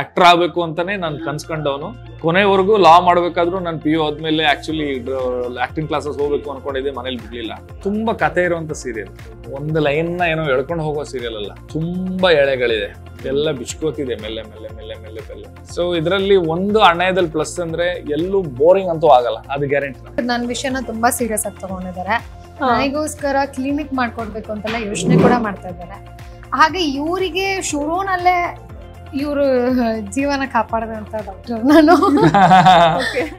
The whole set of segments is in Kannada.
ಆಕ್ಟರ್ ಆಗ್ಬೇಕು ಅಂತಾನೆ ನಾನು ಕನ್ಸ್ಕೊಂಡವನು. ಕೊನೆವರೆಗೂ ಲಾ ಮಾಡ್ಬೇಕಾದ್ರೂ ನಾನು PU ಆದ್ಮೇಲೆ ಆಕ್ಚುಲಿ ಆಕ್ಟಿಂಗ್ ಕ್ಲಾಸಸ್ ಹೋಗ್ಬೇಕು ಅನ್ಕೊಂಡಿದ್ದೆ, ಮನೇಲಿ ಬಿಡ್ಲಿಲ್ಲ. ತುಂಬಾ ಕತೆ ಇರುವಂತ ಸೀರಿಯಲ್, ಒಂದು ಲೈನ್ ನ ಏನೋ ಎಳ್ಕೊಂಡು ಹೋಗೋ ಸೀರಿಯಲ್ ಅಲ್ಲ, ತುಂಬಾ ಎಳೆಗಳಿದೆ, ಎಲ್ಲ ಬಿಚ್ಕೋತಿದೆ ಮೆಲ್ಲೆ ಮೆಲ್ಲೆ ಮೆಲ್ಲೆ ಮೆಲ್ಲೆ ಮೆಲ್ಲೆ. ಸೊ ಇದರಲ್ಲಿ ಒಂದು ಅಣ್ಣಯದಲ್ಲಿ ಪ್ಲಸ್ ಅಂದ್ರೆ ಎಲ್ಲೂ ಬೋರಿಂಗ್ ಅಂತೂ ಆಗಲ್ಲ, ಅದು ಗ್ಯಾರಂಟಿ. ನನ್ನ ವಿಷಯನ ತುಂಬಾ ಸೀರಿಯಸ್ ಆಗಿ ತಗೊಂಡಿದ್ದಾರೆ. ನನಗೋಸ್ಕರ ಕ್ಲಿನಿಕ್ ಮಾಡ್ಕೊಡ್ಬೇಕು ಅಂತೆಲ್ಲ ಯೋಚನೆ ಕೂಡ ಮಾಡ್ತಾ ಇದ್ದಾರೆ. ಹಾಗೆ ಇವರಿಗೆ ಶುರುನಲ್ಲೇ ಇವರು ಜೀವನ ಕಾಪಾಡದಂತ ಡಾಕ್ಟರ್ ನಾನು.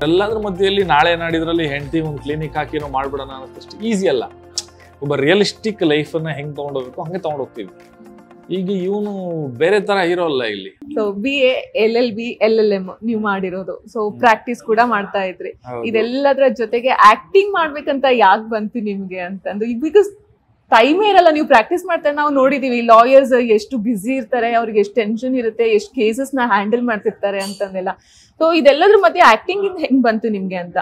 ಎಲ್ಲಾದ್ರ ಮಧ್ಯೆಯಲ್ಲಿ ನಾಳೆ ನಾಡಿದ್ರಲ್ಲಿ ಹೆಂಡತಿ ಒಂದು ಕ್ಲಿನಿಕ್ ಹಾಕಿ ಏನೋ ಮಾಡ್ಬಿಡೋಣ ಅನ್ನೋದಷ್ಟು ಈಸಿ ಅಲ್ಲ. ಒಬ್ಬ ರಿಯಲಿಸ್ಟಿಕ್ ಲೈಫ್ ಅನ್ನ ಹೆಂಗ್ ತಗೊಂಡೋಗ್ಬೇಕು ಹಂಗೆ ತಗೊಂಡೋಗ್ತೀವಿ. ಈಗ ಇವನು ಬೇರೆ ತರ ಹೀರೋ ಅಲ್ಲ ಇಲ್ಲಿ. ಸೊ BA LLB LLM ನೀವು ಮಾಡಿರೋದು, ಸೊ ಪ್ರಾಕ್ಟೀಸ್ ಕೂಡ ಮಾಡ್ತಾ ಇದ್ರಿ. ಇದೆಲ್ಲದರ ಜೊತೆಗೆ ಆಕ್ಟಿಂಗ್ ಮಾಡ್ಬೇಕಂತ ಯಾಕೆ ಬಂತು ನಿಮ್ಗೆ ಅಂತಂದು? ಬಿಕಾಸ್ ಟೈಮೇ ಇರಲ್ಲ, ನೀವು ಪ್ರಾಕ್ಟೀಸ್ ಮಾಡ್ತಾರೆ ನಾವು ನೋಡಿದೀವಿ. ಲಾಯರ್ಸ್ ಎಷ್ಟು ಬ್ಯುಸಿ ಇರ್ತಾರೆ, ಅವ್ರಿಗೆ ಎಷ್ಟು ಟೆನ್ಷನ್ ಇರುತ್ತೆ, ಎಷ್ಟು ಕೇಸಸ್ ನ ಹ್ಯಾಂಡಲ್ ಮಾಡ್ತಿರ್ತಾರೆ ಅಂತಂದೆಲ್ಲ. ಸೊ ಇದೆಲ್ಲದ್ರ ಮಧ್ಯೆ ಆಕ್ಟಿಂಗ್ ಹೆಂಗ್ ಬಂತು ನಿಮ್ಗೆ ಅಂತ?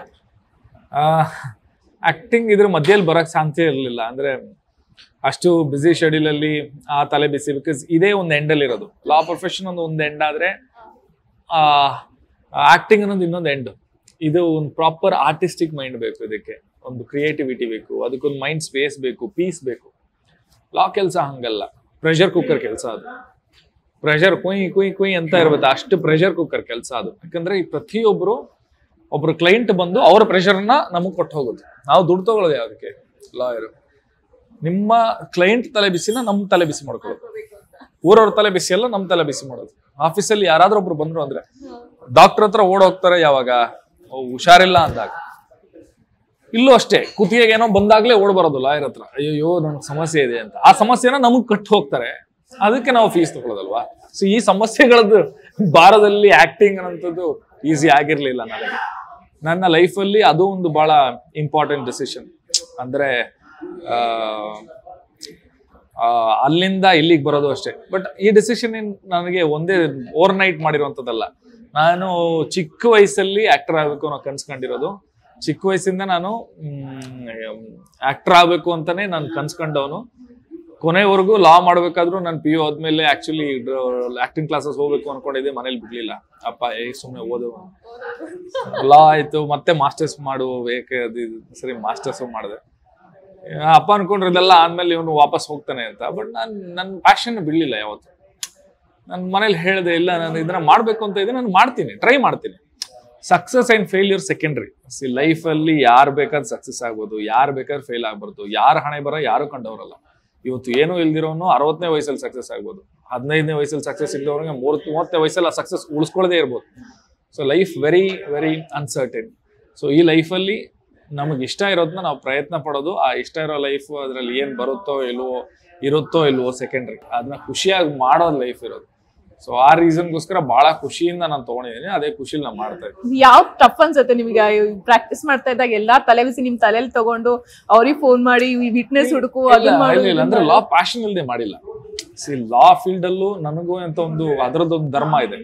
ಆಕ್ಟಿಂಗ್ ಇದ್ರ ಮಧ್ಯದಲ್ಲಿ ಬರಕ್ ಸಾಧ್ಯ ಇರಲಿಲ್ಲ. ಅಂದ್ರೆ ಅಷ್ಟು ಬ್ಯುಸಿ ಶೆಡ್ಯೂಲ್ ಅಲ್ಲಿ ಆ ತಲೆ ಬಿಸಿ. ಬಿಕಾಸ್ ಇದೇ ಒಂದು ಎಂಡ್ ಅಲ್ಲಿ ಇರೋದು. ಲಾ ಪ್ರೊಫೆಷನ್ ಒಂದು ಎಂಡ್ ಆದ್ರೆ ಆಕ್ಟಿಂಗ್ ಅನ್ನೋದು ಇನ್ನೊಂದು ಎಂಡ್. ಇದು ಒಂದು ಪ್ರಾಪರ್ ಆರ್ಟಿಸ್ಟಿಕ್ ಮೈಂಡ್ ಬೇಕು, ಇದಕ್ಕೆ ಒಂದು ಕ್ರಿಯೇಟಿವಿಟಿ ಬೇಕು, ಅದಕ್ಕೊಂದು ಮೈಂಡ್ ಸ್ಪೇಸ್ ಬೇಕು, ಪೀಸ್ ಬೇಕು. ಲಾ ಕೆಲಸ ಹಂಗಲ್ಲ, ಪ್ರೆಷರ್ ಕುಕ್ಕರ್ ಕೆಲಸ ಅದು. ಪ್ರೆಷರ್ ಕುಯ್ ಕುಯ್ ಕುಯ್ ಅಂತ ಇರ್ಬೇಕು, ಅಷ್ಟು ಪ್ರೆಷರ್ ಕುಕ್ಕರ್ ಕೆಲಸ ಅದು. ಯಾಕಂದ್ರೆ ಈ ಒಬ್ರು ಕ್ಲೈಂಟ್ ಬಂದು ಅವ್ರ ಪ್ರೆಷರ್ನ ನಮಗ್ ಕೊಟ್ಟು ಹೋಗೋದು, ನಾವು ದುಡ್ಡು ತಗೊಳ್ಳೋದು ಯಾವ್ದಕ್ಕೆ? ಲಾಯರ್ ನಿಮ್ಮ ಕ್ಲೈಂಟ್ ತಲೆ ಬಿಸಿನ ನಮ್ ತಲೆ ಬಿಸಿ ಮಾಡ್ಕೊಳ್ಳೋದು, ಊರವ್ರ ತಲೆ ಬಿಸಿ ಎಲ್ಲ ನಮ್ ತಲೆ ಬಿಸಿ ಮಾಡೋದು. ಆಫೀಸಲ್ಲಿ ಯಾರಾದ್ರೂ ಒಬ್ರು ಬಂದ್ರು ಅಂದ್ರೆ ಡಾಕ್ಟರ್ ಹತ್ರ ಓಡ್ ಹೋಗ್ತಾರೆ ಯಾವಾಗ ಹುಷಾರಿಲ್ಲ ಅಂದಾಗ. ಇಲ್ಲೂ ಅಷ್ಟೇ, ಕುತ್ತಿಗೆಗೆ ಏನೋ ಬಂದಾಗ್ಲೇ ಓಡ್ ಬರೋದು ಲಾಯರ್ ಹತ್ರ, ಅಯ್ಯೋ ನನ್ಗೆ ಸಮಸ್ಯೆ ಇದೆ ಅಂತ. ಆ ಸಮಸ್ಯೆನ ನಮಗ್ ಕಟ್ಟು ಹೋಗ್ತಾರೆ, ಅದಕ್ಕೆ ನಾವು ಫೀಸ್ ತಗೊಳ್ಳೋದಲ್ವಾ. ಸೊ ಈ ಸಮಸ್ಯೆಗಳದ್ದು ಭಾರದಲ್ಲಿ ಆಕ್ಟಿಂಗ್ ಅನ್ನೋಂಥದ್ದು ಈಸಿ ಆಗಿರ್ಲಿಲ್ಲ ನನಗೆ. ನನ್ನ ಲೈಫಲ್ಲಿ ಅದು ಒಂದು ಬಹಳ ಇಂಪಾರ್ಟೆಂಟ್ ಡಿಸಿಷನ್. ಅಂದ್ರೆ ಅಲ್ಲಿಂದ ಇಲ್ಲಿಗೆ ಬರೋದು ಅಷ್ಟೇ. ಬಟ್ ಈ ಡಿಸಿಷನ್ ನನಗೆ ಒಂದೇ ಓವರ್ ನೈಟ್ ಮಾಡಿರುವಂಥದ್ದಲ್ಲ. ನಾನು ಚಿಕ್ಕ ವಯಸ್ಸಲ್ಲಿ ಆಕ್ಟರ್ ಆಗ್ಬೇಕು ಅನ್ನೋ ಕನ್ಸ್ಕೊಂಡಿರೋದು. ಚಿಕ್ಕ ವಯಸ್ಸಿಂದ ನಾನು ಆಕ್ಟರ್ ಆಗ್ಬೇಕು ಅಂತಾನೆ ನಾನು ಕನ್ಸ್ಕೊಂಡವನು. ಕೊನೆವರೆಗೂ ಲಾ ಮಾಡ್ಬೇಕಾದ್ರೂ ನಾನು PU ಆದ್ಮೇಲೆ ಆಕ್ಚುಲಿ ಆಕ್ಟಿಂಗ್ ಕ್ಲಾಸಸ್ ಹೋಗ್ಬೇಕು ಅನ್ಕೊಂಡಿದ್ದೆ, ಮನೇಲಿ ಬಿಡ್ಲಿಲ್ಲ. ಅಪ್ಪ ಸುಮ್ಮನೆ ಓದು, ಲಾ ಆಯ್ತು, ಮತ್ತೆ ಮಾಸ್ಟರ್ಸ್ ಮಾಡು ಬೇಕೆ, ಅದು ಸರಿ ಮಾಸ್ಟರ್ಸ್ ಮಾಡಿದೆ. ಅಪ್ಪ ಅನ್ಕೊಂಡ್ರೆ ಇದೆಲ್ಲ ಆದ್ಮೇಲೆ ಇವನು ವಾಪಸ್ ಹೋಗ್ತಾನೆ ಅಂತ. ಬಟ್ ನನ್ನ ಪ್ಯಾಷನ್ ಬಿಡ್ಲಿಲ್ಲ ಯಾವತ್ತು. ನನ್ನ ಮನೇಲಿ ಹೇಳಿದೆ, ಇಲ್ಲ ನಾನು ಇದನ್ನ ಮಾಡ್ಬೇಕು ಅಂತ ಇದೆ, ನಾನು ಮಾಡ್ತೀನಿ, ಟ್ರೈ ಮಾಡ್ತೀನಿ. Success and failure secondary. Life ಅಲ್ಲಿ ಯಾರು ಬೇಕಾದ್ರೆ ಸಕ್ಸಸ್ ಆಗ್ಬೋದು, ಯಾರು ಬೇಕಾದ್ರೆ ಫೇಲ್ ಆಗ್ಬಾರ್ದು. ಯಾರ ಹಣೆ ಬರ ಯಾರು ಕಂಡವ್ರಲ್ಲ. ಇವತ್ತು ಏನೂ ಇಲ್ದಿರೋನು 60ನೇ ವಯಸ್ಸಲ್ಲಿ ಸಕ್ಸಸ್ ಆಗ್ಬೋದು, 15ನೇ ವಯಸ್ಸಲ್ಲಿ ಸಕ್ಸಸ್ ಇಲ್ದವ್ರಿಗೆ 30ನೇ ವಯಸ್ಸಲ್ಲಿ ಆ ಸಕ್ಸಸ್ ಉಳಿಸ್ಕೊಳ್ಳದೆ ಇರ್ಬೋದು. So life very very uncertain. So ಈ ಲೈಫಲ್ಲಿ ನಮಗೆ ಇಷ್ಟ ಇರೋದನ್ನ ನಾವು ಪ್ರಯತ್ನ ಪಡೋದು. ಆ ಇಷ್ಟ ಇರೋ ಲೈಫ್ ಅದ್ರಲ್ಲಿ ಏನ್ ಬರುತ್ತೋ ಇಲ್ವೋ ಸೆಕೆಂಡ್ರಿ. ಅದನ್ನ ಖುಷಿಯಾಗಿ ಮಾಡೋದು ಲೈಫ್ ಇರೋದು. ಸೊ ಆ ರೀಸನ್ಗೋಸ್ಕರ ಬಹಳ ಖುಷಿಯಿಂದ ನಾನು ತಗೊಂಡಿದ್ದೀನಿ, ಅದೇ ಖುಷಿಲಿ ನಾನು ಮಾಡ್ತಾ ಇದ್ದೀನಿ. ಯಾವ್ ಟಫ್ ಅನ್ಸುತ್ತೆ ನಿಮಗೆ ಪ್ರಾಕ್ಟೀಸ್ ಮಾಡ್ತಾ ಇದ್ದಾಗ? ಎಲ್ಲಾ ತಲೆಬಿಸಿ ನಿಮ್ ತಲೆಯಲ್ಲಿ ತಗೊಂಡು ಅವ್ರಿಗೆ ಫೋನ್ ಮಾಡಿ ವಿಟ್ನೆಸ್ ಹುಡುಕು ಅಂದ್ರೆ ಲಾ ಪ್ಯಾಷನ್ ಇಲ್ಲದೆ ಮಾಡಿಲ್ಲ. ಲಾ ಫೀಲ್ಡ್ ಅಲ್ಲೂ ನನಗೂ ಅಂತ ಅದರದ್ದೊಂದು ಧರ್ಮ ಇದೆ.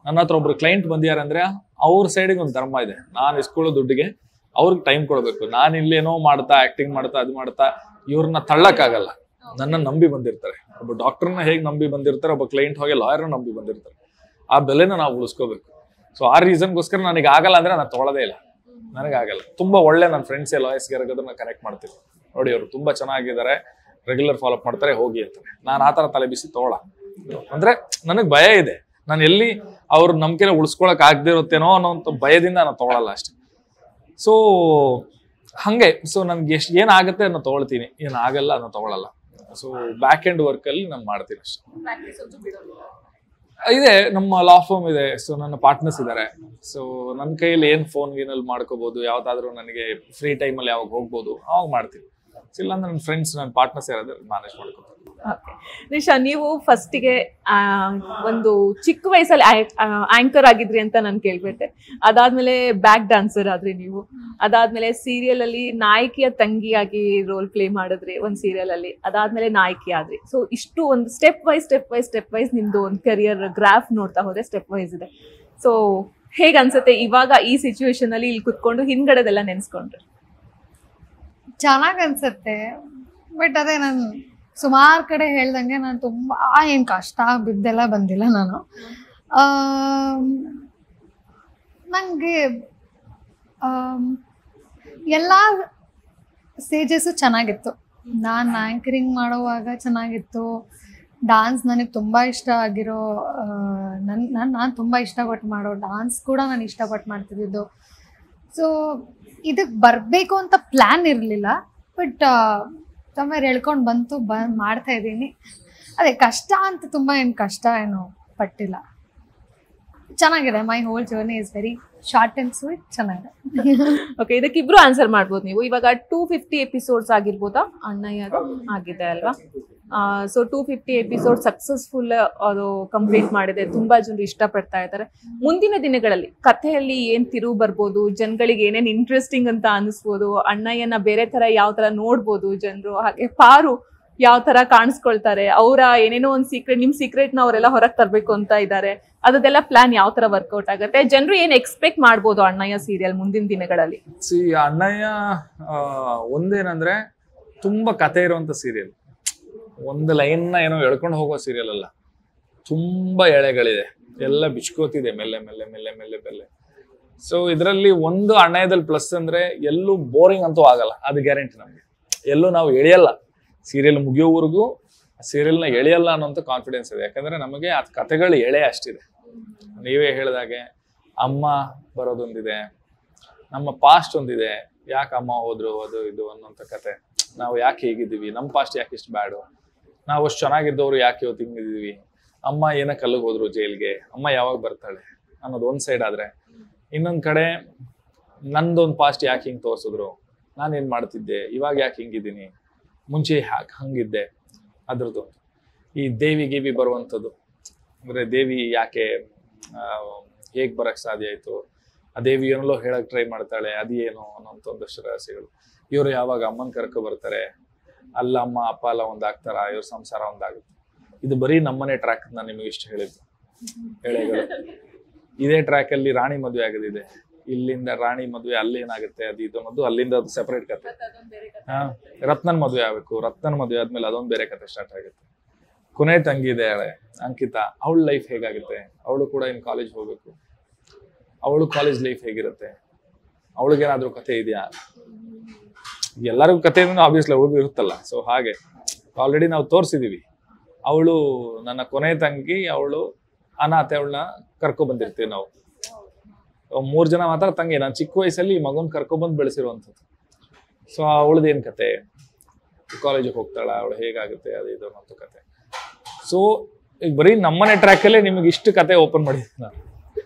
ನನ್ನ ಹತ್ರ ಒಬ್ರು ಕ್ಲೈಂಟ್ ಬಂದಿದ್ದಾರೆ ಅಂದ್ರೆ ಅವ್ರ ಸೈಡಿಗೆ ಒಂದು ಧರ್ಮ ಇದೆ. ನಾನು ಇಸ್ಕೊಳ್ಳೋ ದುಡ್ಡಿಗೆ ಅವ್ರಿಗೆ ಟೈಮ್ ಕೊಡ್ಬೇಕು. ನಾನು ಇಲ್ಲೇನೋ ಮಾಡ್ತಾ ಆಕ್ಟಿಂಗ್ ಮಾಡ್ತಾ ಅದು ಮಾಡ್ತಾ ಇವ್ರನ್ನ ತಳ್ಳಕ್ಕಾಗಲ್ಲ. ನನ್ನ ನಂಬಿ ಬಂದಿರ್ತಾರೆ. ಒಬ್ಬ ಡಾಕ್ಟರ್ನ ಹೇಗೆ ನಂಬಿ ಬಂದಿರ್ತಾರೆ, ಒಬ್ಬ ಕ್ಲೈಂಟ್ ಹೋಗಿ ಲಾಯರ್ನ ನಂಬಿ ಬಂದಿರ್ತಾರೆ. ಆ ಬೆಲೆನ ನಾವು ಉಳಿಸ್ಕೋಬೇಕು. ಸೊ ಆ ರೀಸನ್ಗೋಸ್ಕರ ನನಗೆ ಆಗಲ್ಲ ಅಂದ್ರೆ ನಾನು ತೊಗೊಳ್ಳೋದೇ ಇಲ್ಲ, ನನಗಾಗಲ್ಲ. ತುಂಬಾ ಒಳ್ಳೆ ನನ್ನ ಫ್ರೆಂಡ್ಸ್ ಲಾಯರ್ಸ್ಗೆ ಯಾರಿಗಾದ್ರೂ ಕನೆಕ್ಟ್ ಮಾಡ್ತೀನಿ, ನೋಡಿ ಅವರು ತುಂಬಾ ಚೆನ್ನಾಗಿದ್ದಾರೆ, ರೆಗ್ಯುಲರ್ ಫಾಲೋಅಪ್ ಮಾಡ್ತಾರೆ, ಹೋಗಿ ಅಂತಾರೆ. ನಾನು ಆ ತರ ತಲೆ ಬಿಸಿ ತಗೊಳ. ಅಂದ್ರೆ ನನಗ್ ಭಯ ಇದೆ, ನಾನು ಎಲ್ಲಿ ಅವ್ರ ನಂಬಿಕೆನ ಉಳಿಸ್ಕೊಳಕ್ ಆಗದೆ ಇರುತ್ತೇನೋ ಅನ್ನೋಂಥ ಭಯದಿಂದ ನಾನು ತಗೊಳಲ್ಲ ಅಷ್ಟೇ. ಸೊ ಹಂಗೆ. ಸೊ ನನ್ಗೆ ಏನಾಗುತ್ತೆ ಅನ್ನೋ ತಗೊಳ್ತೀನಿ, ಏನಾಗಲ್ಲ ಅನ್ನೋ ತಗೊಳಲ್ಲ. ಸೊ ಬ್ಯಾಕ್ ಎಂಡ್ ವರ್ಕ್ ಅಲ್ಲಿ ನಾನು ಮಾಡ್ತೀನಿ ಅಷ್ಟೇ. ಇದೆ, ನಮ್ಮ ಲಾ ಫರ್ಮ್ ಇದೆ. ಸೊ ನನ್ನ ಪಾರ್ಟ್ನರ್ಸ್ ಇದ್ದಾರೆ. ಸೊ ನನ್ನ ಕೈಯಲ್ಲಿ ಏನ್ ಫೋನ್ ಗೀನಲ್ಲಿ ಮಾಡ್ಕೋಬಹುದು, ಯಾವ್ದಾದ್ರು ನನಗೆ ಫ್ರೀ ಟೈಮಲ್ಲಿ ಯಾವಾಗ ಹೋಗ್ಬೋದು ಅವಾಗ ಮಾಡ್ತೀನಿ. ಇಲ್ಲ ನನ್ನ ಫ್ರೆಂಡ್ಸ್, ನನ್ನ ಪಾರ್ಟ್ನರ್ಸ್ ಯಾರಾದ್ರೂ ಮ್ಯಾನೇಜ್ ಮಾಡ್ಕೋತಾರೆ. ನಿಶಾ, ನೀವು ಫಸ್ಟಿಗೆ ಒಂದು ಚಿಕ್ಕ ವಯಸ್ಸಲ್ಲಿ ಆಂಕರ್ ಆಗಿದ್ರಿ ಅಂತ ನಾನು ಕೇಳ್ಬಿಟ್ಟೆ. ಅದಾದ್ಮೇಲೆ ಬ್ಯಾಕ್ ಡಾನ್ಸರ್ ಆದ್ರಿ ನೀವು. ಅದಾದ್ಮೇಲೆ ಸೀರಿಯಲ್ ಅಲ್ಲಿ ನಾಯಕಿಯ ತಂಗಿಯಾಗಿ ರೋಲ್ ಪ್ಲೇ ಮಾಡಿದ್ರಿ ಒಂದ್ ಸೀರಿಯಲ್ ಅಲ್ಲಿ. ಅದಾದ್ಮೇಲೆ ನಾಯಕಿ ಆದ್ರಿ. ಸೊ ಇಷ್ಟು ಒಂದು ಸ್ಟೆಪ್ ವೈಸ್ ನಿಮ್ದು ಒಂದು ಕರಿಯರ್ ಗ್ರಾಫ್ ನೋಡ್ತಾ ಹೋದ್ರೆ ಸ್ಟೆಪ್ ವೈಸ್ ಇದೆ. ಸೊ ಹೇಗ್ ಅನ್ಸುತ್ತೆ ಇವಾಗ ಈ ಸಿಚುವೇಶನ್ ಅಲ್ಲಿ ಇಲ್ಲಿ ಕುತ್ಕೊಂಡು ಹಿಂದ್ಗಡೆದೆಲ್ಲ ನೆನ್ಸ್ಕೊಂಡ್ರೆ? ಚೆನ್ನಾಗ್ ಅನ್ಸತ್ತೆ. ಬಟ್ ಅದೇ ನಾನು ಸುಮಾರು ಕಡೆ ಹೇಳ್ದಂಗೆ ನಾನು ತುಂಬಾ ಏನ್ ಕಷ್ಟ ಬಿದ್ದೆಲ್ಲ ಬಂದಿಲ್ಲ ನಾನು. ನನಗೆ ಎಲ್ಲ ಸ್ಟೇಜಸ್ಸು ಚೆನ್ನಾಗಿತ್ತು. ನಾನು ಆ್ಯಂಕರಿಂಗ್ ಮಾಡುವಾಗ ಚೆನ್ನಾಗಿತ್ತು. ಡಾನ್ಸ್ ನನಗೆ ತುಂಬ ಇಷ್ಟ ಆಗಿರೋ ನಾನು ತುಂಬ ಇಷ್ಟಪಟ್ಟು ಮಾಡೋ ಡಾನ್ಸ್ ಕೂಡ ನಾನು ಇಷ್ಟಪಟ್ಟು ಮಾಡ್ತಿದ್ದಿದ್ದು. ಸೊ ಇದಕ್ಕೆ ಬರಬೇಕು ಅಂತ ಪ್ಲ್ಯಾನ್ ಇರಲಿಲ್ಲ, ಬಟ್ ಸಮಯ ಹೇಳ್ಕೊಂಡು ಬಂತು, ಮಾಡ್ತಾ ಇದ್ದೀನಿ. ಅದೇ ಕಷ್ಟ ಅಂತ ತುಂಬ ಏನು ಕಷ್ಟ ಏನು ಪಟ್ಟಿಲ್ಲ. ಚೆನ್ನಾಗಿದೆ. My whole journey is very short and sweet. ಚೆನ್ನಾಗಿದೆ. ಓಕೆ, ಇದಕ್ಕಿಬ್ರು ಆನ್ಸರ್ ಮಾಡ್ಬೋದು ನೀವು. ಇವಾಗ 250 ಎಪಿಸೋಡ್ಸ್ ಆಗಿರ್ಬೋದಾ ಅಣ್ಣಯ್ಯದು? ಆಗಿದೆ ಅಲ್ವಾ? ಸೊ 250 ಎಪಿಸೋಡ್ ಸಕ್ಸಸ್ಫುಲ್ ಅದು ಕಂಪ್ಲೀಟ್ ಮಾಡಿದೆ. ತುಂಬಾ ಜನರು ಇಷ್ಟಪಡ್ತಾ ಇದ್ದಾರೆ. ಮುಂದಿನ ದಿನಗಳಲ್ಲಿ ಕಥೆಯಲ್ಲಿ ಏನ್ ತಿರುವು ಬರ್ಬೋದು, ಜನಗಳಿಗೆ ಏನೇನ್ ಇಂಟ್ರೆಸ್ಟಿಂಗ್ ಅಂತ ಅನಿಸ್ಬೋದು, ಅಣ್ಣಯ್ಯನ ಬೇರೆ ತರ ಯಾವ ತರ ನೋಡ್ಬೋದು ಜನರು, ಹಾಗೆ ಪಾರು ಯಾವ ತರ ಕಾಣಿಸ್ಕೊಳ್ತಾರೆ, ಅವರ ಏನೇನೋ ಒಂದು ಸೀಕ್ರೆಟ್, ನಿಮ್ ಸೀಕ್ರೆಟ್ ನ ಅವರೆಲ್ಲ ಹೊರಗೆ ತರಬೇಕು ಅಂತ ಇದ್ದಾರೆ, ಅದೆಲ್ಲ ಪ್ಲಾನ್ ಯಾವ ತರ ವರ್ಕೌಟ್ ಆಗುತ್ತೆ, ಜನರು ಏನ್ ಎಕ್ಸ್ಪೆಕ್ಟ್ ಮಾಡ್ಬೋದು ಅಣ್ಣಯ್ಯ ಸೀರಿಯಲ್ ಮುಂದಿನ ದಿನಗಳಲ್ಲಿ? ಅಣ್ಣಯ್ಯ ಒಂದೇನಂದ್ರೆ ತುಂಬಾ ಕತೆ ಇರುವಂತ ಸೀರಿಯಲ್, ಒಂದು ಲೈನ್ ನ ಏನೋ ಎಳ್ಕೊಂಡು ಹೋಗೋ ಸೀರಿಯಲ್ ಅಲ್ಲ. ತುಂಬಾ ಎಳೆಗಳಿದೆ, ಎಲ್ಲ ಬಿಚ್ಕೋತಿದೆ ಮೆಲ್ಲೆ ಮೆಲ್ಲೆ ಮೆಲ್ಲೆ ಮೆಲ್ಲೆ ಮೆಲ್ಲೆ. ಸೊ ಇದರಲ್ಲಿ ಒಂದು ಅಣ್ಣಯ್ಯದಲ್ಲಿ ಪ್ಲಸ್ ಅಂದ್ರೆ ಎಲ್ಲೂ ಬೋರಿಂಗ್ ಅಂತೂ ಆಗಲ್ಲ, ಅದು ಗ್ಯಾರಂಟಿ. ನಮ್ಗೆ ಎಲ್ಲೂ ನಾವು ಎಳೆಯಲ್ಲ, ಸೀರಿಯಲ್ ಮುಗಿಯೋವರೆಗೂ ಸೀರಿಯಲ್ನ ಎಳೆಯಲ್ಲ ಅನ್ನೋಂಥ ಕಾನ್ಫಿಡೆನ್ಸ್ ಇದೆ. ಯಾಕಂದ್ರೆ ನಮಗೆ ಆ ಕತೆಗಳು ಎಳೆ ಅಷ್ಟಿದೆ. ನೀವೇ ಹೇಳಿದಾಗೆ ಅಮ್ಮ ಬರೋದೊಂದಿದೆ, ನಮ್ಮ ಪಾಸ್ಟ್ ಒಂದಿದೆ, ಯಾಕೆ ಅಮ್ಮ ಹೋದ್ರು ಅದು ಇದು ಅನ್ನೋಂಥ ಕತೆ, ನಾವು ಯಾಕೆ ಹೇಗಿದ್ದೀವಿ, ನಮ್ಮ ಪಾಸ್ಟ್ ಯಾಕೆ ಇಷ್ಟು ಬ್ಯಾಡು, ನಾವು ಅಷ್ಟು ಚೆನ್ನಾಗಿದ್ದವರು ಯಾಕೆ ಇವತ್ತು ಹಿಂಗಿದ್ದೀವಿ, ಅಮ್ಮ ಏನಕ್ಕೆ ಅಲ್ಲಿಗೆ ಹೋದ್ರು ಜೈಲ್ಗೆ, ಅಮ್ಮ ಯಾವಾಗ ಬರ್ತಾಳೆ ಅನ್ನೋದು ಒಂದು ಸೈಡ್ ಆದ್ರೆ, ಇನ್ನೊಂದು ಕಡೆ ನಂದೊಂದು ಪಾಸ್ಟ್ ಯಾಕೆ ಹಿಂಗೆ ತೋರಿಸಿದ್ರು, ನಾನೇನು ಮಾಡ್ತಿದ್ದೆ, ಇವಾಗ ಯಾಕೆ ಹಿಂಗಿದ್ದೀನಿ, ಮುಂಚೆ ಯಾಕೆ ಹಂಗಿದ್ದೆ, ಅದ್ರದ್ದು. ಈ ದೇವಿ ಗೀವಿ ಬರುವಂಥದ್ದು ಅಂದರೆ ದೇವಿ ಯಾಕೆ ಹೇಗೆ ಬರೋಕ್ಕೆ ಸಾಧ್ಯ ಆಯಿತು, ಆ ದೇವಿ ಏನಲ್ಲೋ ಹೇಳಕ್ಕೆ ಟ್ರೈ ಮಾಡ್ತಾಳೆ, ಅದೇನು ಅನ್ನೋಂಥ ಒಂದಷ್ಟು ರಹಸ್ಯಗಳು. ಇವರು ಯಾವಾಗ ಅಮ್ಮನ ಕರ್ಕೊ ಬರ್ತಾರೆ, ಅಲ್ಲ ಅಮ್ಮ ಅಪ್ಪ ಎಲ್ಲ ಒಂದಾಗ್ತಾರ, ಇವ್ರ ಸಂಸಾರ ಒಂದಾಗುತ್ತೆ. ಇದು ಬರೀ ನಮ್ಮನೆ ಟ್ರ್ಯಾಕ್ ನಾನು ನಿಮಗೆ ಇಷ್ಟು ಹೇಳಿದ್ದು ಎಳೆಗಳು. ಇದೇ ಟ್ರ್ಯಾಕಲ್ಲಿ ರಾಣಿ ಮದುವೆ ಆಗೋದಿದೆ, ಇಲ್ಲಿಂದ ರಾಣಿ ಮದುವೆ ಅಲ್ಲೇನಾಗುತ್ತೆ ಅದು ಇದು ಅನ್ನೋದು ಅಲ್ಲಿಂದ ಅದು ಸೆಪರೇಟ್ ಕತೆ. ರತ್ನನ್ ಮದುವೆ ಆಗ್ಬೇಕು, ರತ್ನನ್ ಮದುವೆ ಆದ್ಮೇಲೆ ಅದೊಂದು ಬೇರೆ ಕತೆ ಸ್ಟಾರ್ಟ್ ಆಗುತ್ತೆ. ಕೊನೆ ತಂಗಿ ಇದೆ ಅಂಕಿತಾ, ಅವಳ ಲೈಫ್ ಹೇಗಾಗುತ್ತೆ, ಅವಳು ಕೂಡ ಇನ್ ಕಾಲೇಜ್ ಹೋಗ್ಬೇಕು, ಅವಳು ಕಾಲೇಜ್ ಲೈಫ್ ಹೇಗಿರುತ್ತೆ, ಅವಳಿಗೇನಾದ್ರೂ ಕತೆ ಇದೆಯಾ, ಎಲ್ಲರಿಗೂ ಕತೆ ಆಬ್ವಿಯಸ್ಲಿ ಅವ್ರಿಗೂ ಇರುತ್ತಲ್ಲ. ಸೊ ಹಾಗೆ ಆಲ್ರೆಡಿ ನಾವು ತೋರಿಸಿದೀವಿ. ಅವಳು ನನ್ನ ಕೊನೆ ತಂಗಿ, ಅವಳು ಅನಾಥೆ, ಅವಳನ್ನ ಕರ್ಕೊ ಬಂದಿರ್ತೀವಿ ನಾವು. 3 ಜನ ಮಾತ್ರ ತಂಗಿ, ನಾನು ಚಿಕ್ಕ ವಯಸ್ಸಲ್ಲಿ ಈ ಮಗುನ್ ಕರ್ಕೊಬಂದು ಬೆಳೆಸಿರುವಂಥದ್ದು. ಸೊ ಅವಳದೇನ್ ಕತೆ, ಕಾಲೇಜಿಗೆ ಹೋಗ್ತಾಳ, ಅವಳು ಹೇಗಾಗುತ್ತೆ ಅದು ಇದು ಅನ್ನೋ ಕತೆ. ಸೊ ಈಗ ಬರೀ ನಮ್ಮನೆ ಟ್ರ್ಯಾಕಲ್ಲೇ ನಿಮಗೆ ಇಷ್ಟು ಕತೆ ಓಪನ್ ಮಾಡಿದ್ದೀನಿ ನಾನು.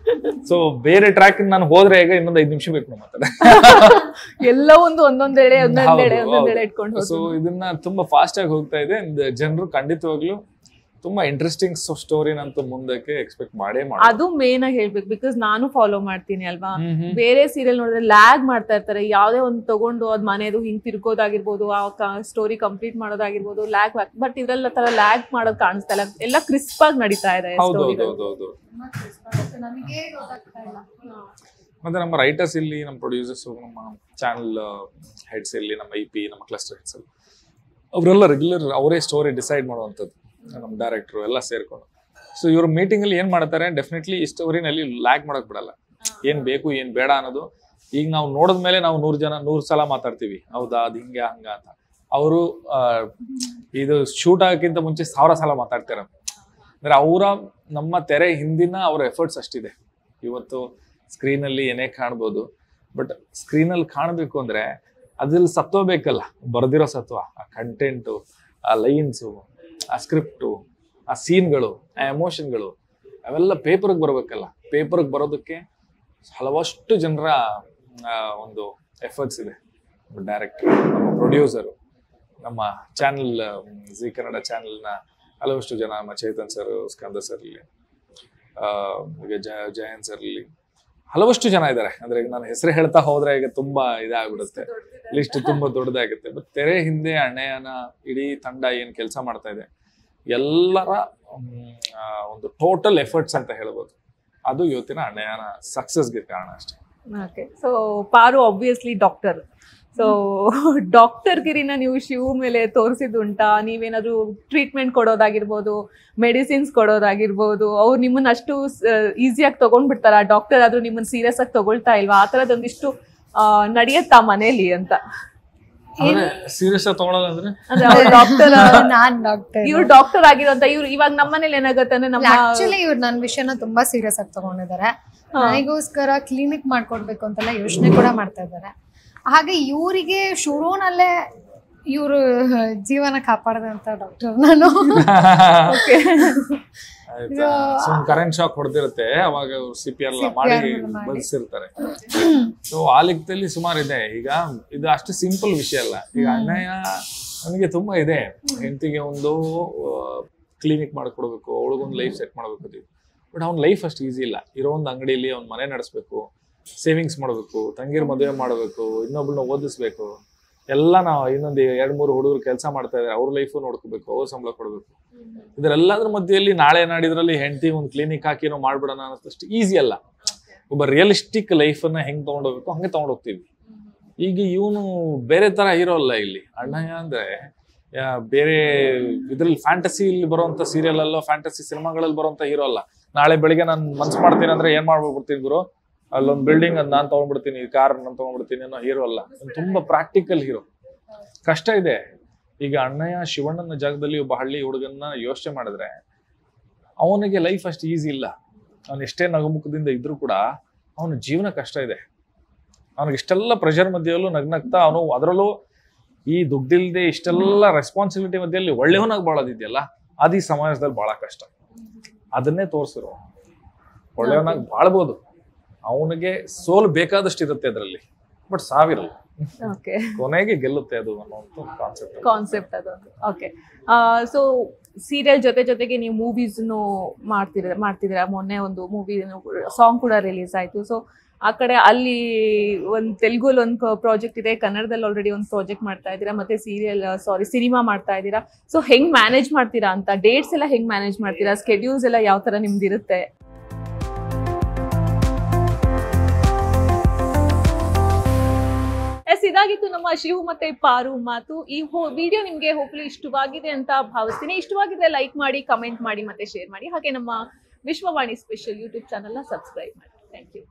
ಸೊ ಬೇರೆ ಟ್ರ್ಯಾಕ್ ನಾನು ಹೋದ್ರೆ ಈಗ ಇನ್ನೊಂದು 5 ನಿಮಿಷ ಬೇಕು ಮಾತಾಡ. ಎಲ್ಲ ಒಂದೊಂದೆಡೆ ಇಟ್ಕೊಂಡು. ಸೊ ಇದನ್ನ ತುಂಬಾ ಫಾಸ್ಟ್ ಆಗಿ ಹೋಗ್ತಾ ಇದೆ. ಜನರು ಖಂಡಿತವಾಗ್ಲೂ ತುಂಬಾ ಇಂಟ್ರೆಸ್ಟಿಂಗ್ ಸ್ಟೋರಿನಂತೂ ಮುಂದಕ್ಕೆ ಎಕ್ಸ್ಪೆಕ್ಟ್ ಮಾಡೇ ಮಾಡಿ. ಅದು ಮೇನ್ ಆಗಿ ಹೇಳ್ಬೇಕು, ಬಿಕಾಸ್ ನಾನು ಫಾಲೋ ಮಾಡ್ತೀನಿ ಅಲ್ವಾ. ಬೇರೆ ಸೀರಿಯಲ್ ನೋಡಿದ್ರೆ ಲ್ಯಾಗ್ ಮಾಡ್ತಾ ಇರ್ತಾರೆ, ಯಾವ್ದೇ ಒಂದು ತಗೊಂಡು ಅದ್ ಮನೆದು ಹಿಂಗ್ ತಿರ್ಗೋದಾಗಿರ್ಬೋದು, ಆ ಸ್ಟೋರಿ ಕಂಪ್ಲೀಟ್ ಮಾಡೋದಾಗಿರ್ಬೋದು, ಲ್ಯಾಗ್. ಬಟ್ ಇದ್ರೆಲ್ಲ ತರ ಲ್ಯಾಗ್ ಮಾಡೋದು ಕಾಣಿಸ್ತಾ ಇಲ್ಲ, ಎಲ್ಲ ಕ್ರಿಸ್ಪ್ ಆಗಿ ನಡೀತಾ ಇದೆ. ಮತ್ತೆ ನಮ್ಮ ರೈಟರ್ಸ್ ಇಲ್ಲಿ, ನಮ್ಮ ಪ್ರೊಡ್ಯೂಸರ್ಸ್, ನಮ್ಮ ಚಾನಲ್ ಹೆಡ್ಸ್ ಇಲ್ಲಿ, ನಮ್ಮ IP, ನಮ್ಮ ಕ್ಲಸ್ಟರ್ ಹೆಡ್ಸ್ ಅಲ್ಲಿ, ಅವರೆಲ್ಲ ರೆಗ್ಯುಲರ್ ಅವರೇ ಸ್ಟೋರಿ ಡಿಸೈಡ್ ಮಾಡುವಂಥದ್ದು, ನಮ್ಮ ಡೈರೆಕ್ಟ್ರು ಎಲ್ಲ ಸೇರ್ಕೊಂಡು. ಸೊ ಇವ್ರ ಮೀಟಿಂಗ್ ಅಲ್ಲಿ ಏನ್ ಮಾಡ್ತಾರೆ, ಡೆಫಿನೆಟ್ಲಿ ಈ ಸ್ಟೋರಿನಲ್ಲಿ ಲ್ಯಾಗ್ ಮಾಡಕ್ ಬಿಡಲ್ಲ. ಏನ್ ಬೇಕು ಏನ್ ಬೇಡ ಅನ್ನೋದು ಈಗ ನಾವು ನೋಡಿದ್ಮೇಲೆ ನಾವು 100 ಸಲ ಮಾತಾಡ್ತೀವಿ, ಹೌದಾ ಅದು ಹಿಂಗೆ ಹಂಗ ಅಂತ. ಅವರು ಇದು ಶೂಟ್ ಆಗೋಕ್ಕಿಂತ ಮುಂಚೆ 1000 ಸಲ ಮಾತಾಡ್ತಾರೆ. ಅಂದ್ರೆ ನಮ್ಮ ತೆರೆ ಹಿಂದಿನ ಅವ್ರ ಎಫರ್ಟ್ಸ್ ಅಷ್ಟಿದೆ. ಇವತ್ತು ಸ್ಕ್ರೀನಲ್ಲಿ ಏನೇ ಕಾಣ್ಬೋದು, ಬಟ್ ಸ್ಕ್ರೀನಲ್ಲಿ ಕಾಣಬೇಕು ಅಂದ್ರೆ ಅದ್ರಲ್ಲಿ ಸತ್ವ ಬೇಕಲ್ಲ, ಬರ್ದಿರೋ ಸತ್ವ, ಆ ಕಂಟೆಂಟು, ಆ ಲೈನ್ಸು, ಆ ಸ್ಕ್ರಿಪ್ಟು, ಆ ಸೀನ್ಗಳು, ಆ ಎಮೋಷನ್ಗಳು, ಅವೆಲ್ಲ ಪೇಪರ್ಗೆ ಬರಬೇಕಲ್ಲ. ಪೇಪರ್ಗೆ ಬರೋದಕ್ಕೆ ಹಲವಷ್ಟು ಜನರ ಒಂದು ಎಫರ್ಟ್ಸ್ ಇದೆ. ಡೈರೆಕ್ಟರ್, ನಮ್ಮ ಪ್ರೊಡ್ಯೂಸರು, ನಮ್ಮ ಚಾನಲ್ ಜಿ ಕನ್ನಡ ಚಾನಲ್ನ ಹಲವಷ್ಟು ಜನ, ನಮ್ಮ ಚೇತನ್ ಸರ್, ಸ್ಕಂದ ಸರ್ ಇರಲಿ, ಈಗ ಜಯಂತ್ ಸರ್ ಇರಲಿ, ಹಲವಷ್ಟು ಜನ ಇದ್ದಾರೆ. ಅಂದ್ರೆ ಈಗ ನಾನು ಹೆಸರು ಹೇಳ್ತಾ ಹೋದ್ರೆ ಈಗ ತುಂಬಾ ಇದಾಗ್ಬಿಡುತ್ತೆ, ಲಿಸ್ಟ್ ತುಂಬಾ ದೊಡ್ಡದಾಗುತ್ತೆ. ಬಟ್ ತೆರೆ ಹಿಂದೆ ಅಣ್ಣಯ್ಯನ ಇಡೀ ತಂಡ ಏನ್ ಕೆಲಸ ಮಾಡ್ತಾ ಇದೆ, ಎಲ್ಲರ ಒಂದು ಟೋಟಲ್ ಎಫರ್ಟ್ಸ್ ಅಂತ ಹೇಳ್ಬೋದು. ಅದು ಇವತ್ತಿನ ಅಣ್ಣಯ್ಯನ ಸಕ್ಸಸ್ಗೆ ಕಾರಣ ಅಷ್ಟೇ. ಓಕೆ, ಸೊ ಪಾರು ಆಬ್ವಿಯಸ್ಲಿ ಡಾಕ್ಟರ್. ಸೊ ಡಾಕ್ಟರ್ ಗಿರಿನ ನೀವು ಶಿವ್ ಮೇಲೆ ತೋರಿಸಿದುಂಟಾ? ನೀವೇನಾದ್ರು ಟ್ರೀಟ್ಮೆಂಟ್ ಕೊಡೋದಾಗಿರ್ಬೋದು, ಮೆಡಿಸಿನ್ಸ್ ಕೊಡೋದಾಗಿರ್ಬೋದು, ಅವ್ರು ನಿಮ್ಮನ್ನ ಅಷ್ಟು ಈಸಿಯಾಗಿ ತಗೊಂಡ್ಬಿಡ್ತಾರ? ಡಾಕ್ಟರ್ ಆದ್ರೂ ನಿಮ್ಮನ್ನ ಸೀರಿಯಸ್ ಆಗಿ ತಗೊಳ್ತಾ ಇಲ್ವಾ? ಆ ತರದೊಂದಿಷ್ಟು ನಡೆಯತ್ತಾ ಮನೇಲಿ ಅಂತ? ಸೀರಿಯಸ್ ಆಗಿ ತಗೊಳಲ್ಲ ಅಂದ್ರೆ ಡಾಕ್ಟರ್ ನಾನ್ ಡಾಕ್ಟರ್, ಇವ್ರು ಡಾಕ್ಟರ್ ಆಗಿರೋಂತ ಇವ್ರು ಇವಾಗ ನಮ್ಮನೇಲಿ ಏನಾಗತ್ತೆ ಅಂದ್ರೆ ನಮ್ಮ ಆಕ್ಚುಲಿ ಇವ್ರು ನನ್ನ ವಿಷಯನ ತುಂಬಾ ಸೀರಿಯಸ್ ಆಗಿ ತಗೊಂಡಿದ್ದಾರೆ. ನನಗೋಸ್ಕರ ಕ್ಲಿನಿಕ್ ಮಾಡ್ಕೊಡ್ಬೇಕು ಅಂತೆಲ್ಲ ಯೋಚನೆ ಕೂಡ ಮಾಡ್ತಾ ಇದ್ದಾರೆ. ಹಾಗೆ ಇವರಿಗೆ ಶುರುನಲ್ಲೇ ಇವರು ಜೀವನ ಕಾಪಾಡದಂತ ಡಾಕ್ಟರ್ ನಾನು. ಕರೆಂಟ್ ಶಾಕ್ ಹೊಡೆದಿರುತ್ತೆ, ಅವಾಗ CPR ಎಲ್ಲ ಮಾಡಿ ಬದುಕಿರ್ತಾರೆ. ಸೊ ಆ ಲೆಕ್ಕದಲ್ಲಿ ಸುಮಾರು ಇದೆ. ಈಗ ಇದು ಅಷ್ಟು ಸಿಂಪಲ್ ವಿಷಯ ಅಲ್ಲ. ಈಗ ಅನ್ಯಾಯ ನನಗೆ ತುಂಬಾ ಇದೆ. ಹೆಂಡತಿಗೆ ಒಂದು ಕ್ಲಿನಿಕ್ ಮಾಡ್ಕೊಡ್ಬೇಕು, ಅವಳಿಗೊಂದು ಲೈಫ್ ಸೆಟ್ ಮಾಡ್ಬೇಕು. ಬಟ್ ಅವ್ನ ಲೈಫ್ ಅಷ್ಟು ಈಸಿ ಇಲ್ಲ. ಇರೋ ಒಂದು ಅಂಗಡಿಯಲ್ಲಿ ಅವ್ನ ಮನೆ ನಡೆಸ್ಬೇಕು, ಸೇವಿಂಗ್ಸ್ ಮಾಡಬೇಕು, ತಂಗಿರ್ ಮದುವೆ ಮಾಡಬೇಕು, ಇನ್ನೊಬ್ಳನ್ನ ಓದಿಸ್ಬೇಕು, ಎಲ್ಲ ನಾವು ಇನ್ನೊಂದು 2-3 ಹುಡುಗರು ಕೆಲಸ ಮಾಡ್ತಾ ಇದ್ದಾರೆ, ಅವ್ರ ಲೈಫು ನೋಡ್ಕೋಬೇಕು, ಅವ್ರ ಸಂಬಳ ಕೊಡ್ಬೇಕು. ಇದರೆಲ್ಲದ್ರ ಮಧ್ಯೆಯಲ್ಲಿ ನಾಳೆ ನಾಡಿದ್ರಲ್ಲಿ ಹೆಂಡತಿ ಒಂದು ಕ್ಲಿನಿಕ್ ಹಾಕಿ ನಾವು ಮಾಡ್ಬಿಡೋಣ ಅನ್ನೋದಷ್ಟು ಈಸಿ ಅಲ್ಲ. ಒಬ್ಬ ರಿಯಲಿಸ್ಟಿಕ್ ಲೈಫನ್ನ ಹೆಂಗ್ ತಗೊಂಡೋಗ್ಬೇಕು ಹಂಗೆ ತಗೊಂಡೋಗ್ತೀವಿ. ಈಗ ಇವನು ಬೇರೆ ತರ ಹೀರೋ ಅಲ್ಲ. ಇಲ್ಲಿ ಅಣ್ಣಯ್ಯ ಅಂದ್ರೆ ಬೇರೆ ಇದ್ರಲ್ಲಿ ಫ್ಯಾಂಟಸಿಲಿ ಬರುವಂತ ಸೀರಿಯಲ್ ಅಲ್ಲೋ ಫ್ಯಾಂಟಸಿ ಸಿನಿಮಾಗಳಲ್ಲಿ ಬರುವಂತ ಹೀರೋ ಅಲ್ಲ. ನಾಳೆ ಬೆಳಿಗ್ಗೆ ನಾನು ಮನ್ಸು ಮಾಡ್ತೀನಿ ಅಂದ್ರೆ ಏನ್ ಮಾಡ್ಬಿಡ್ತೀನಿ ಗುರು, ಅಲ್ಲೊಂದು ಬಿಲ್ಡಿಂಗ್ ಅದ್ ನಾನ್ ತಗೊಂಡ್ಬಿಡ್ತೀನಿ, ಕಾರ್ ನಾನು ತಗೊಂಡ್ಬಿಡ್ತೀನಿ ಅನ್ನೋ ಹೀರೋ ಅಲ್ಲ. ತುಂಬಾ ಪ್ರಾಕ್ಟಿಕಲ್ ಹೀರೋ. ಕಷ್ಟ ಇದೆ. ಈಗ ಅಣ್ಣಯ್ಯ ಶಿವಣ್ಣನ ಜಾಗದಲ್ಲಿ ಒಬ್ಬ ಹಳ್ಳಿ ಹುಡುಗನ್ನ ಯೋಚನೆ ಮಾಡಿದ್ರೆ ಅವನಿಗೆ ಲೈಫ್ ಅಷ್ಟು ಈಸಿ ಇಲ್ಲ. ಅವನು ಎಷ್ಟೇ ನಗುಮುಖದಿಂದ ಇದ್ರೂ ಕೂಡ ಅವನ ಜೀವನ ಕಷ್ಟ ಇದೆ. ಅವನಿಗೆ ಇಷ್ಟೆಲ್ಲ ಪ್ರೆಷರ್ ಮಧ್ಯೆಯಲ್ಲೂ ನಗ್ನಗ್ತಾ ಅವನು ಅದರಲ್ಲೂ ಈ ದುಡ್ಡಿಲ್ದೆ ಇಷ್ಟೆಲ್ಲ ರೆಸ್ಪಾನ್ಸಿಬಿಲಿಟಿ ಮಧ್ಯೆಯಲ್ಲಿ ಒಳ್ಳೆಯವನಾಗಿ ಬಾಳೋದಿದೆಯಲ್ಲ, ಅದು ಈ ಸಮಾಜದಲ್ಲಿ ಬಹಳ ಕಷ್ಟ. ಅದನ್ನೇ ತೋರಿಸಿರೋ ಒಳ್ಳೆಯವನಾಗಿ ಬಾಳ್ಬೋದು. ಅವನಿಗೆ ಸೋಲು ಬೇಕಾದಷ್ಟು ಇರುತ್ತೆ ಅದರಲ್ಲಿ, ಬಟ್ ಸಾವಿರಲ್ಲ. ಕೊನೆಗೆ ಗೆಲ್ಲುತ್ತೆ ಅದು ಅನ್ನೋ ಕಾನ್ಸೆಪ್ಟ್ ಅದೊಂದು. ಓಕೆ, ಸೊ ಸೀರಿಯಲ್ ಜೊತೆಗೆ ನೀವು ಮೂವೀಸ್ ಮಾಡ್ತಿದ್ದೀರಾ. ಮೊನ್ನೆ ಒಂದು ಮೂವಿ ಸಾಂಗ್ ಕೂಡ ರಿಲೀಸ್ ಆಯ್ತು. ಸೊ ಆ ಕಡೆ ಅಲ್ಲಿ ಒಂದು ತೆಲುಗುಲ್ ಒಂದು ಪ್ರಾಜೆಕ್ಟ್ ಇದೆ, ಕನ್ನಡದಲ್ಲಿ ಆಲ್ರೆಡಿ ಒಂದು ಪ್ರಾಜೆಕ್ಟ್ ಮಾಡ್ತಾ ಇದ್ದೀರಾ, ಮತ್ತೆ ಸಿನಿಮಾ ಮಾಡ್ತಾ ಇದ್ದೀರಾ. ಸೊ ಹೆಂಗ್ ಮ್ಯಾನೇಜ್ ಮಾಡ್ತೀರಾ ಅಂತ? ಡೇಟ್ಸ್ ಎಲ್ಲ ಹೆಂಗ್ ಮ್ಯಾನೇಜ್ ಮಾಡ್ತೀರಾ? ಸ್ಕೆಡ್ಯೂಲ್ಸ್ ಎಲ್ಲ ಯಾವ ತರ ನಿಮ್ದು ಇರುತ್ತೆ? ಇದಾಗಿತ್ತು ನಮ್ಮ ಶಿವು ಮತ್ತೆ ಪಾರು ಮಾತು. ಈ ವಿಡಿಯೋ ನಿಮ್ಗೆ ಹೋಪ್ಲಿ ಇಷ್ಟವಾಗಿದೆ ಅಂತ ಭಾವಿಸ್ತೀನಿ. ಇಷ್ಟವಾಗಿದ್ರೆ ಲೈಕ್ ಮಾಡಿ, ಕಮೆಂಟ್ ಮಾಡಿ, ಮತ್ತೆ ಶೇರ್ ಮಾಡಿ. ಹಾಗೆ ನಮ್ಮ ವಿಶ್ವವಾಣಿ ಸ್ಪೆಷಲ್ ಯೂಟ್ಯೂಬ್ ಚಾನೆಲ್ನ ಸಬ್ಸ್ಕ್ರೈಬ್ ಮಾಡಿ. Thank you.